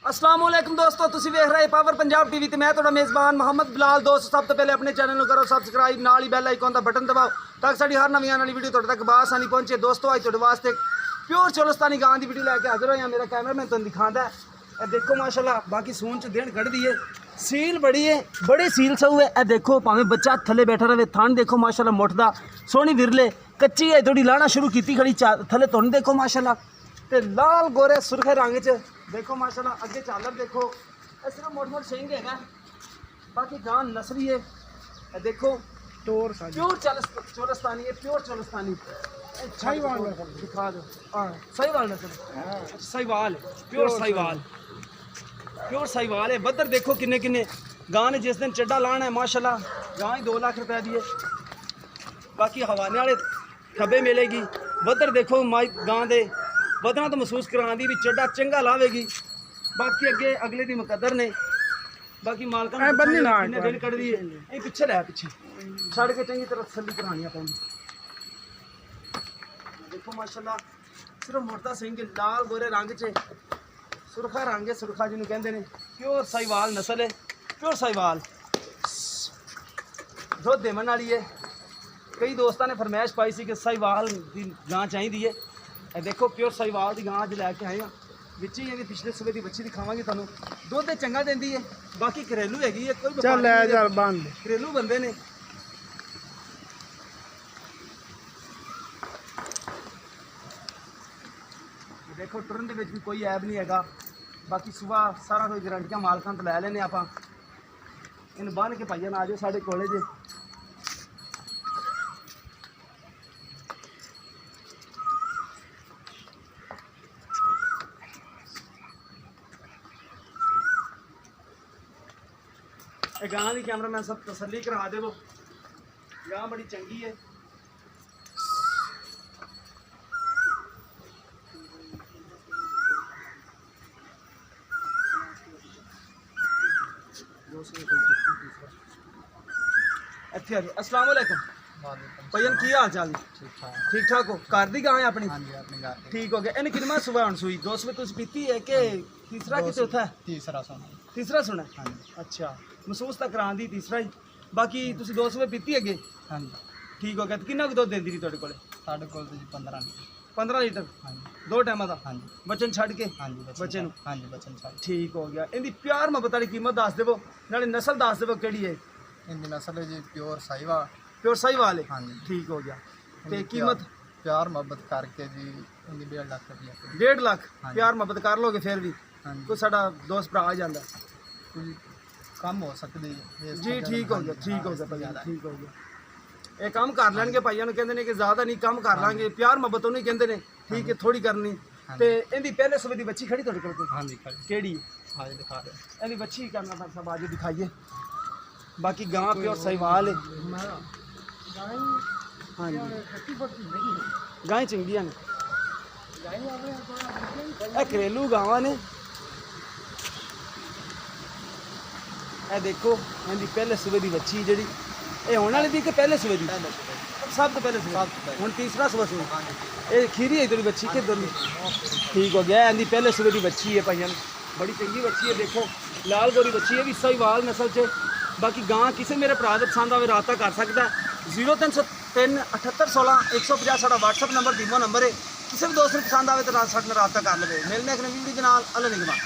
अस्सलाम वालेकुम दोस्तों, तुसी वेख रहे पावर पंजाब टीवी ते मैं तुहाडा मेज़बान मोहम्मद बिलाल। दोस्त सब तो पहले अपने चैनल को करो सबसक्राइब, नाल ही बैल आइकन दा बटन दबाओ ताकि साडी हर नवीं आने वाली वीडियो तुहाडे तक बासानी पहुंचे। दोस्तों अज तुहाडे वास्ते प्योर चोलस्तानी गां दी वीडियो लैके हाजिर होया। मेरा कैमरामैन तुहानू दिखांदा है, ए देखो माशाल्लाह बाकी सून च दिन कढ़ दी है, सील बड़ी है, बड़ी सील सऊ है। ए देखो भावें बच्चा थले बैठा रहे, थान देखो माशाल्लाह मुठदा सोहनी विरले कच्ची है, थोड़ी लाना शुरू की खड़ी थले तुहानू देखो माशाल्लाह ते लाल गोरे सुरखे रंग च देखो माशाल्लाह। अगे चालर देखो, सिर्फ मोट मोट सिंह है, बाकी गां नसली है। देखो टोर प्योर चोलस्तानी है, प्योर चोलस्तानी साहिवाल दिखा दो। साहिवाल नस्ल, साहिवाल प्योर साहिवाल, प्योर साहिवाल है। बदर देखो किन्ने किन्ने गां ने जिस दिन चड्डा लाना है माशाल्लाह गां ही 2 लाख रुपए दी है। बाकी हवाने वाले खब्बे मिलेगी। बदर देखो माई गां दे बदना तो महसूस करा दी भी चड्डा चंगा लावेगी। बाकी अगे अगले दी मुकद्दर ने, बाकी मालकां ने बन्नी ना दिन कढ़ दी है। पिछे लै पिछे छड़ के चंगी तरह तसल्ली करानी पैंदी। देखो माशाल्लाह सिर्फ मुर्दा सिंह लाल गोरे रंग च सुरखा रंग है, सुरखा जिन्होंने कहते हैं। प्योर साहिवाल नस्ल है, प्योर साहिवाल दुध देवन वाली है। कई दोस्तों ने फरमाइश पाई सी कि साहिवाल की गां चाहिए है। ए देखो प्योर साहिवाल की गां अज लैके आए हैं, बिच ही पिछले सूबे की बच्ची दिखावांगे तुहानू। दुध चंगा देंदी है, बाकी घरेलू हैगी है, कोई चल ले यार बंद घरेलू बंदे ने। देखो टुरन दे विच भी कोई ऐब नहीं हैगा। बाकी सुबह सारा कोई गारंटियां मालकां तो लै लेने आपां। इन बन के भाईया आ जाओ साढ़े कोले जे। गां की कैमरामैन सब तसल्ली करा देवो, गां बड़ी चंगी है। इत्थे आ जाओ। अस्सलाम वालेकुम भैया, की हाल चाल? ठीक ठाक हो? घर दी गां है अपनी? ठीक हो गया। इन्हें कितना सुबह हूँ सूई 2 सुबह तुम पीती है कि तीसरा कि चौथा? तीसरा सुना। अच्छा महसूस तो करा दी तीसरा ही। बाकी तुम 2 सुबह पीती अगे? ठीक हो गया। तो किन्ना दुध देंदी रही तुहाडे कोले? 15 लीटर 2 टाइम का बचन छड़ के? बचन ठीक हो गया। इनकी प्यार मोहब्बत वाली कीमत दस देवो, नाले नस्ल दस देवो किहड़ी है? इनकी नस्ल है जी प्योर साहिवाल। प्योर साहिवाल है। हाँ जी ठीक हो गया। ते कीमत प्यार मोहब्बत करके जी इनकी 1.5 लाख रुपया। 1.5 लाख प्यार मोहब्बत कर लोगे फिर भी हाँ जी कोई साडा दोस्त भरा आ जाता कुछ कम हो सकती है जी। ठीक हो गया, ठीक हो गया भैया, ठीक हो गया। ये काम कर लैणगे भाइयों ने कहते हैं कि ज़्यादा नहीं कम कर लांगे, प्यार मोहब्बत उन्हें कहते हैं। ठीक है थोड़ी करनी। तो इनकी पहले सुबह की बच्ची खड़ी तुहाडे कोल? हाँ जी केड़ी आज दिखा रहे इनकी बच्ची करना सब आज दिखाइए। बाकी गां प्योर साहिवाल है। हाँ जी गाय चंगियां ने, घरेलू गावां ने। ए देखो इनकी पहले सुबह की बच्ची जी ये होने वाली थी कि पहले सुबह की? सब तो पहले सुबह हूँ तीसरा सुबह सुबह ये खीरी है तेरी बच्ची के दोनों? ठीक हो गया। इनकी पहले सुबह की बच्ची है भाइयों, बड़ी चंगी बच्ची है। देखो लाल गोरी बच्ची है भी साहिवाल नस्ल से। बाकी गां किसी मेरे भरा दे पसंद आए रबता कर सकता है। 0303 78 16 150 साडा WhatsApp नंबर, डीमो नंबर है। किसी भी दोस्त ने पसंद आए तो साडे नाल रबता कर ले। मिलने एक नवीं वीडियो के नाल। अल्लाह निगहबान।